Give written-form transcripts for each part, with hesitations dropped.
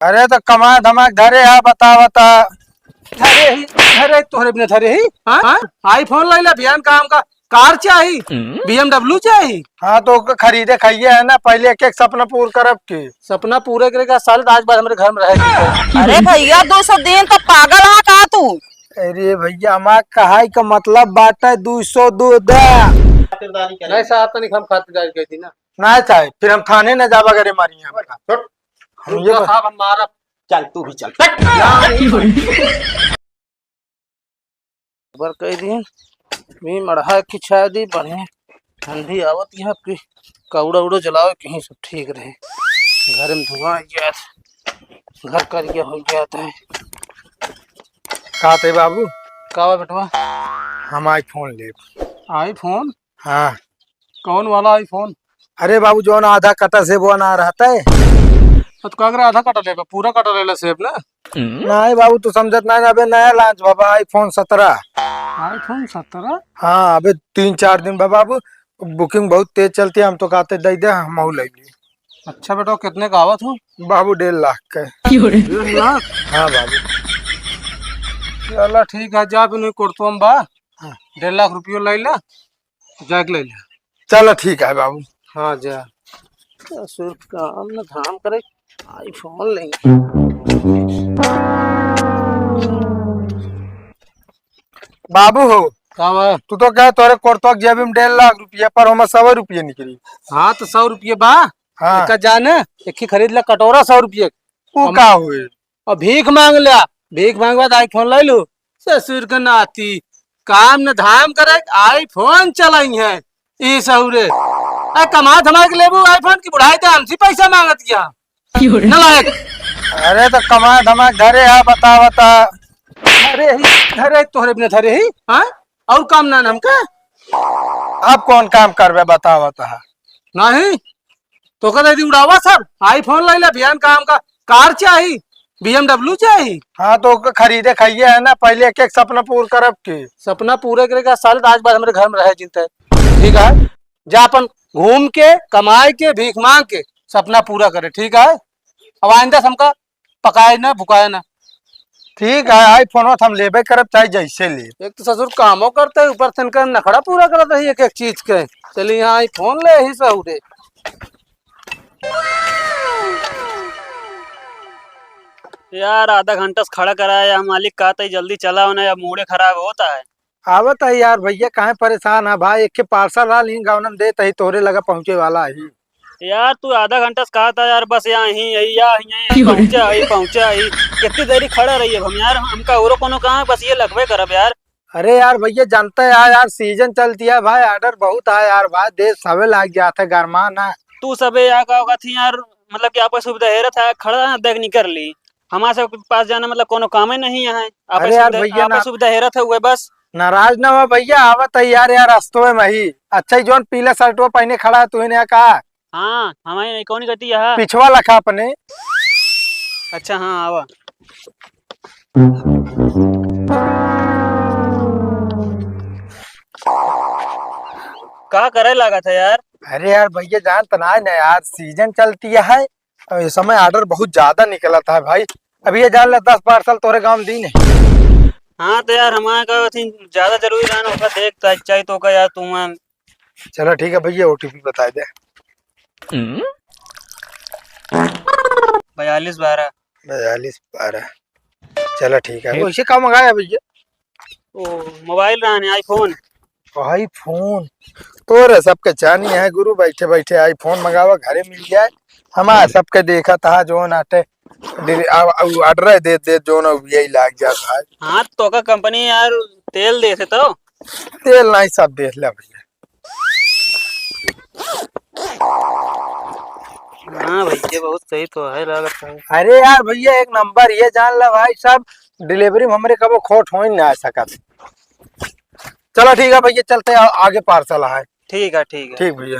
अरे तो कमा धमाक धरे है बता बता। धरे ही धरे तोहरे बिना धरे ही। हाँ आईफोन ले ला बियान काम का। कार चाहिए BMW चाहिए। हाँ तो खरीदे खाइए है ना, पहले एक एक सपना पूरा करब के। सपना पूरे करेगा साल आज बाद हमारे घर में रहेगी। अरे भैया 200 दिन तो पागल है का तू। अरे भैया हमारा कहाई का मतलब बाटा 200 दूध नहीं साहब तो नहीं हम खातिरदारी गई थी ना। नहीं चाहे फिर हम थाने न जावा करे मारी हम ये साहब हमारा। चल तू भी चल। बर कह दिन मी मढ़ा की छाया दी बढ़े ठंडी आवत यहाँ की कौड़ा उड़ो जलाओ कहीं सब ठीक रहे। घर में धुआं आ गया था, घर कर गया हो गया था। कहते बाबू का बेटवा हम आईफोन ले। आईफोन? हाँ। कौन वाला आईफोन? अरे बाबू जो ना आधा कटा से वो ना रहता है तो कागरा आधा कटा लेगा पूरा कटा ले सेब ना। नहीं बाबू तू समझत नहीं ना। अबे नया लॉन्च बाबा आईफोन 17। आईफोन 17? हाँ अबे 3-4 दिन बाबू बुकिंग बहुत तेज चलती है। हम तो कहते दे दे हम ले ली। अच्छा बेटा कितने का आवत हूँ बाबू? 1.5 लाख का। 1.5 लाख? हाँ बाबू। चलो ठीक है जा भी नहीं करतो हम बा 1.5 लाख रुपये ले ला जाके ले ला। चलो ठीक है बाबू। हाँ जा सिर्फ काम न धाम करे आईफोन लेंगे। बाबू हो तू तो कह तोरे कोर्तो जेब में 1.5 लाख रुपया पर हम 100 रुपये निकली। हाँ तो 100 रुपये बा। हाँ जाने एक ही खरीद ला कटोरा 100 रुपये वो का हुए और भीख मांग लिया। भीख मांग बाद आईफोन ले लो। ससुर का नाती काम न धाम करे आईफोन चलाई है ई सहुरे कमा धमा के लेबू आईफोन की बुढ़ाई तो हमसे पैसा मांगत क्या नलायक। अरे तो कमा धमा घरे है बता बता। धरे ही धरे तोहरे बिना धरे ही। हाँ और काम ना हमका। अब कौन काम करवे बता बता। नहीं तो कह दी उड़ावा सर आईफोन ले ला बियान काम का। कार चाहिए BMW चाहिए। हाँ तो खरीदे खाइए है ना, पहले एक एक सपना पूरा करब के। सपना पूरे करेगा साल आज बाद हमारे घर में रहे जिनते ठीक है। जा अपन घूम के कमाए के भीख मांग के सपना पूरा करे ठीक है। अब आइंदा हमका पकाए ना भुकाए ना। ठीक है आईफोन हम लेबे करब चाहे जैसे ले। एक तो ससुर कामों करते है ऊपर से नखड़ा पूरा करते है एक एक चीज के। चलिए यहाँ आईफोन ले ही सहुरे। यार आधा घंटा से खड़ा कराया मालिक कहता है जल्दी चला होना या मूड खराब होता है। आवत है यार भैया काहे परेशान है भाई। एक के पार्सल ला ली गाँव दे तही तोरे लगा पहुँचे वाला ही। यार तू आधा घंटा से कहा था यार बस यहाँ ही पहुँचा ही कितनी देरी खड़ा रही है हम यार। हमका और कोनो कहाँ बस ये लगवे करब यार। अरे यार भैया जानते है यार सीजन चलती है भाई ऑर्डर बहुत है यार भाई देश सबे लाग गया था गरमा ना। तू सबे यहाँ थी यार मतलब की आप सुविधा है था खड़ा देख नहीं कर ली हमारे पास जाना मतलब कोनो काम ही नहीं है। अरे यार भैया सुविधा हेरत है हुए बस नाराज ना हो भैया आवत है यार रास्तों में ही। अच्छा जोन पीला शर्ट वो पहने खड़ा है तू ने कहा। हाँ हमारी कौन कहती है पिछवा लखा अपने। अच्छा हाँ आवा क्या करे लगा था यार। अरे यार भैया जान तना ना यार सीजन चलती है और इस समय ऑर्डर बहुत ज्यादा निकला था भाई। अभी ये जान ला 10 पार्सल तोरे गाँव दी ने। हाँ तो यार हमारे का ज्यादा जरूरी रहना होगा देखता चाहिए तो का यार तुम। चलो ठीक है भैया OTP बता दे। 4212 4212 चलो ठीक है। वैसे क्या मंगाया भैया? ओ मोबाइल रहने आईफोन। आईफोन तो सबके जानी है गुरु बैठे बैठे आईफोन मंगावा घरे मिल जाए। हमारा सबके देखा था जो नाटे ऑर्डर दे दे जो ना यही लाग जाता है। हाँ तो का कंपनी यार तेल दे तो तेल नहीं सब देख लिया भैया। हाँ भैया बहुत सही तो है लगता है। अरे यार भैया एक नंबर ये जान ला भाई सब डिलीवरी में हमारे कबो खोट हो ही नहीं आ सका। चलो ठीक है भैया चलते आगे पार्सल है। ठीक है ठीक है भैया।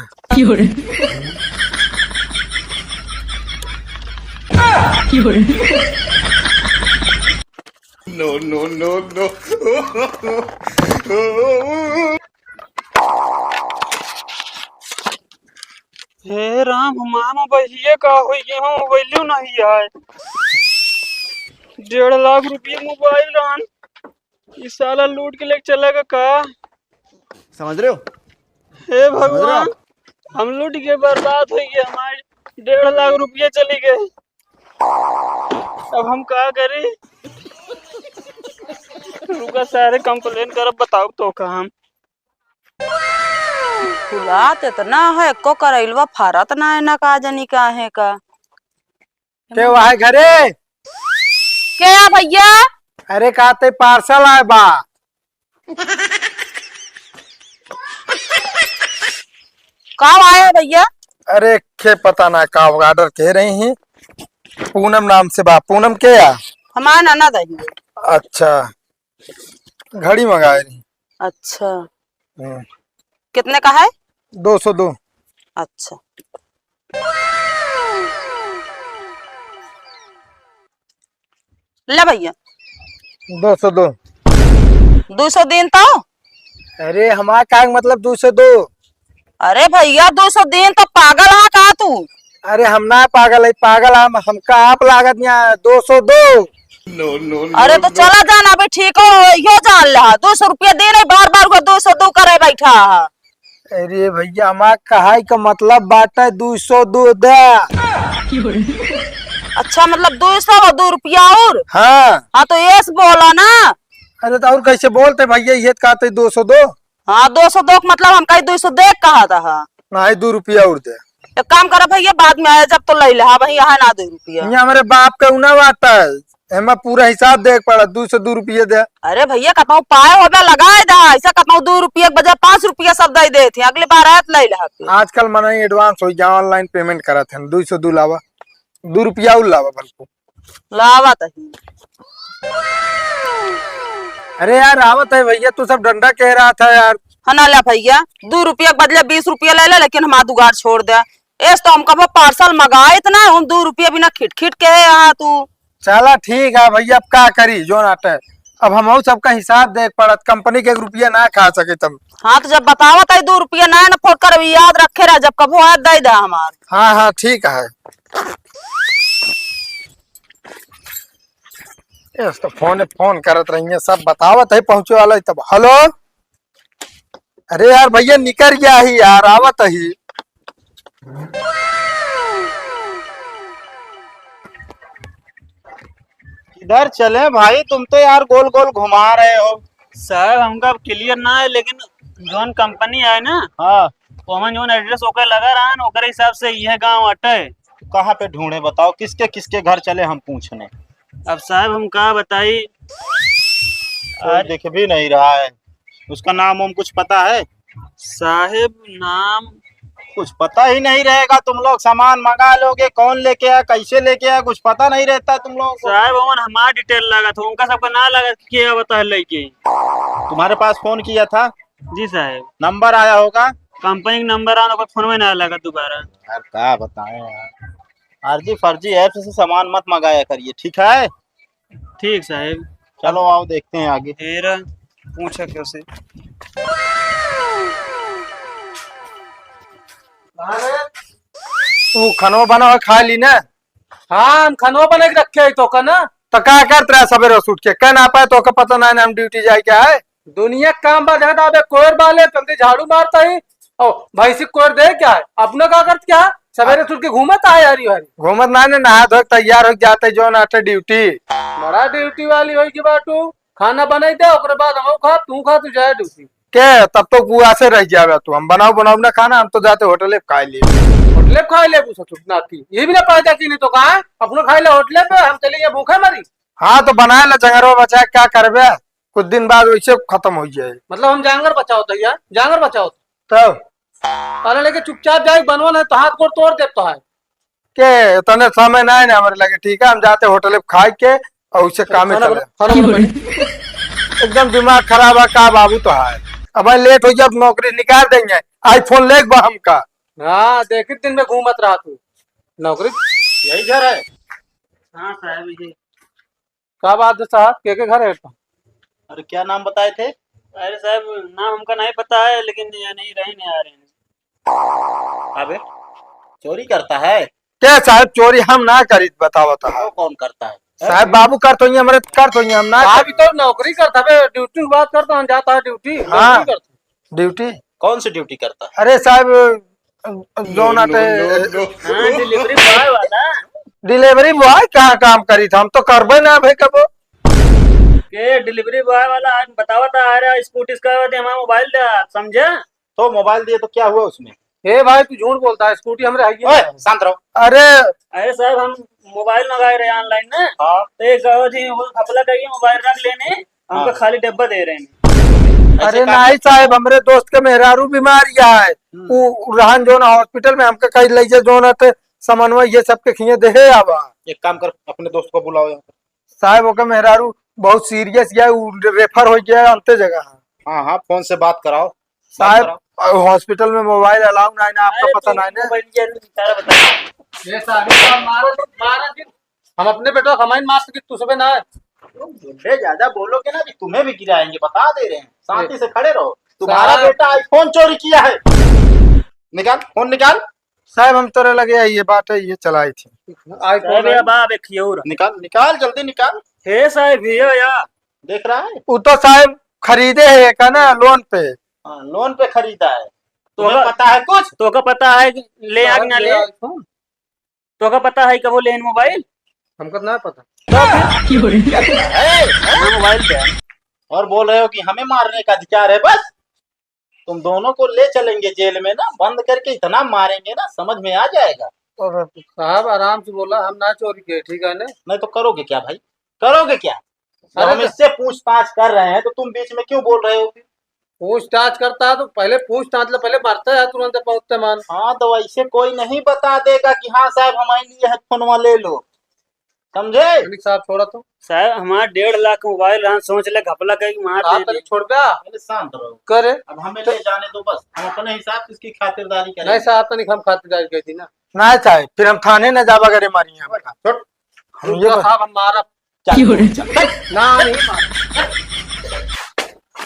नो नो नो नो हे राम मामा बहिए का होई के हम मोबाइल नहीं है। 1.5 लाख रुपये मोबाइल रान, ये साला लूट के लेके चलेगा का। समझ रहे हो? हे भगवान, हम लूट के बर्बाद हो गए, हमारे 1.5 लाख रुपये चले गए। अब हम क्या करें? रुका सारे कंप्लेन कर, बताओ तो का हम फुलात इतना है को करैलवा फारत ना है ना का जनी का है का। के वहाँ घरे? क्या भैया? अरे कहते पार्सल आए बा। कब आया भैया? अरे के पता ना का ऑर्डर कह रही हैं। पूनम नाम से बा। पूनम के या? हमारा नाना दही। अच्छा, घड़ी मंगाए रही। अच्छा, कितने का है? 202। अच्छा, ले भैया 202। 200 दिन तो। अरे हमारा का मतलब 202? अरे भैया 200 दिन तो पागल है का तू? अरे हम ना पागल है, पागल हमका आप लागत यहाँ 202। अरे तो चला जाना अभी ठीक हो यो जान ला 200 रुपया दे नहीं, बार बार को 202 करे बैठा। अरे भैया हमारा कहाई का मतलब बात है 202 दे। अच्छा मतलब 200 और 2 रुपया और? हाँ तो ये बोला ना। अरे तो और कैसे बोलते भैया, ये कहते 202। हाँ 202 का मतलब हम कहीं 200 दे कहा था। ना 2 रुपया और दे। एक काम करा भैया, बाद में आया जब तो ले ला भाई, यहाँ ना 2 रुपया। यहाँ हमारे बाप का उना आता है, हमें पूरा हिसाब देख पड़ा 202 रुपये दे। अरे भैया कतौ पाए हो लगाए दा, ऐसा कतौ 2 रुपया के बजाय 5 रुपया सब दे देते, अगले बार आयत ले ला। आजकल मना एडवांस हो गया, ऑनलाइन पेमेंट करा थे। 202 लावा, 2 रुपया और लावा बल्कि लावा तही। अरे यार आवत है भैया, तू सब डंडा कह रहा था यार। है ना ला भैया 2 रुपया के बदले 20 रुपया ले ले, लेकिन हमारा दुगार छोड़ दे। एस तो हम कब पार्सल मंगाए इतना, हम 2 रुपया बिना खिट खिट के है यहाँ तू। चला ठीक है भैया, अब क्या करी जो नाटे। अब हम सबका हिसाब देख पड़त, कंपनी के 1 रुपया ना खा सके तुम। हाँ तो जब बतावत है 2 रुपया ना फोड़ कर याद रखे रहा, जब कबो आयत दे दा हमार। हाँ हाँ ठीक है। इस तो फोन करत रही है, सब बतावत है पहुंचे वाला है तब। हेलो, अरे यार भैया निकल गया ही यार, आवत ही। इधर चले भाई, तुम तो यार गोल गोल घुमा रहे हो। साहब हमका क्लियर ना है, लेकिन जोन कंपनी है ना, हाँ, तो हम जोन एड्रेस ओकर लगा रहा है ओकर हिसाब से यह गांव अटे। कहाँ पे ढूंढे बताओ, किसके किसके घर चले हम पूछने। अब साहब हम क्या बताई, कोई दिख भी नहीं रहा है। उसका नाम हम कुछ पता है? साहेब नाम कुछ पता ही नहीं रहेगा। तुम लोग सामान मंगा लोगे, कौन लेके आया, कैसे लेके आया, कुछ पता नहीं रहता तुम लोगों को। साहब ओमन हमारा डिटेल लगा था, उनका सबका ना लगा क्या बता लेके। तुम्हारे पास फोन किया था? जी साहब, नंबर आया होगा। कंपनी का नंबर आना, फोन में ना लगा दोबारा। यार क्या बताएं यार, आरजी फर्जी ऐप से सामान मत मंगाया करिए, ठीक है? ठीक साहब, चलो आओ देखते हैं आगे। फिर पूछा कैसे। तू खनो बना खा ली ना? हाँ हम खनवा बना के रखे है तो का ना। तो क्या करत रहा सवेरे उठ के, कह ना पाए तो का पता ना हम ड्यूटी जाए क्या है। दुनिया का काम बात है, अबे कोयर बाले तंदे झाड़ू मारता ही ओ भाई से कोयर दे क्या है, अपना क्या करत क्या है? सवेरे उठ के घूमत है यारी यारी। घूमत ना ने नहा धो तैयार हो जाते जो नाटे ड्यूटी। बड़ा ड्यूटी वाली होई की बाटू, खाना बनाई दे ओकरे बाद हम खा, तू खा, तू जाए ड्यूटी के तब तो बुआ से रह जावे तू। हम बनाओ ना खाना, हम तो जाते होटल खा लिए। होटले खाए ले पूछो चुपना की, ये भी ना पैदा की नहीं तो कहा है अपनो खाए ले होटले पे, हम चले गए भूखे मरी। हाँ तो बनाए ला जंगरो बचा, क्या करबे, कुछ दिन बाद वैसे खत्म हो जाए। मतलब हम जांगर बचाओ भैया, जांगर बचाओ तब अरे लेके चुपचाप जाए, बनवन है तो हाथ गोड़ तोड़ देता है के तने समय ना है हमारे लगे। ठीक है हम जाते होटल खाए के और उससे काम ही चले। एकदम दिमाग खराब है का बाबू तो है। अब लेट हो जब नौकरी निकाल देंगे, आईफोन ले बा हमका। हाँ देख दिन में घूमत रहा तू, नौकरी यही घर है? हाँ साहब ये का बात है साहब, के घर है? अरे क्या नाम बताए थे? अरे साहब नाम हमका नहीं पता है, लेकिन ये नहीं रहने आ रहे हैं। अबे चोरी करता है? क्या साहब चोरी हम ना करी, बताओ तो। वो कौन करता है? साहब बाबू कर तो हमारे कर तो हम ना अभी तो नौकरी करता है, ड्यूटी की बात करता हूँ, जाता है ड्यूटी, हाँ। नौकरी करता ड्यूटी। कौन सी ड्यूटी करता है? अरे साहब जो नाटे हाँ डिलीवरी बॉय वाला डिलीवरी बॉय कहाँ काम करी था, हम तो करबे ना भाई कबो। के डिलीवरी बॉय वाला आज बतावा था आ रहा स्कूटी का हमारा मोबाइल दे समझा। तो मोबाइल दिए तो क्या हुआ उसमें? है। भाई तू झूठ बोलता है, स्कूटी हमरे है ही ओए, नहीं। शांत रहो। अरे अरे साहब हम मोबाइल मंगाए रहे ऑनलाइन ना, हाँ। तो एक गाँव जी वो घपला करिए मोबाइल रख लेने, हमको हाँ। खाली डब्बा दे रहे हैं। अरे नहीं साहब, हमरे दोस्त के मेहरारू बीमारिया है, वो रहन जो ना हॉस्पिटल में हमके कहीं ले जे जो ना थे समन्वय ये सब के खिए देहे आवा। एक काम कर, अपने दोस्त को बुलाओ यहाँ पे। साहब ओके मेहरारू बहुत सीरियस या रेफर हो गया है अंते जगह। हाँ हाँ, फोन से बात कराओ। साहब हॉस्पिटल में मोबाइल अलाउ नहीं ना, आपको पता नहीं ना। ये साहब मारा जी, हम अपने बेटो कमाइन मार सके तू सुबह ना है। बुढ़े ज्यादा बोलोगे ना कि तुम्हें भी गिराएंगे, बता दे रहे हैं। शांति से खड़े रहो। तुम्हारा साहब। बेटा आईफोन चोरी किया है। निकाल फोन, निकाल साहब हम तोरे लगे ये बात है, ये चलाई थी। आईफोन है। बाप एक खियोर निकाल निकाल, जल्दी निकाल। हे साहब भैया या देख रहा है? वो तो साहब खरीदे है का ना लोन पे। हाँ, लोन पे खरीदा है। तो तुम्हें पता है कुछ? तो का पता है कि ले आ कि ना ले, आईफोन तो का पता है कब वो लेन मोबाइल हमको ना पता। मोबाइल पे और बोल रहे हो कि हमें मारने का अधिकार है? बस तुम दोनों को ले चलेंगे जेल में ना, बंद करके इतना मारेंगे ना, समझ में आ जाएगा। और साहब आराम से बोला, हम ना चोरी किए, ठीक है ना। नहीं तो करोगे क्या भाई? करोगे क्या? जब अरे हम इससे पूछताछ कर रहे हैं तो तुम बीच में क्यों बोल रहे हो? पूछताछ करता है तो पहले पूछताछ ले, पहले मरता है तुरंत पहुंचते मान। हाँ तो ऐसे कोई नहीं बता देगा कि हाँ साहब हमारे लिए हेडफोनवा ले लो, समझे? मलिक साहब छोड़ा तो साहब हमारा 1.5 लाख मोबाइल रहा, सोच ले घपला कहीं मार आप दे तक छोड़ गया पहले शांत रहो। करे। अब हमें ले जाने दो, बस हम अपने हिसाब से इसकी खातिरदारी नहीं करेंगे। साहब तनिक हम खातिरदारी की थी ना। ना चाहे फिर हम थाने न जावा करे मारिए। हम ये साहब हम मारा चल। ना नहीं मारा।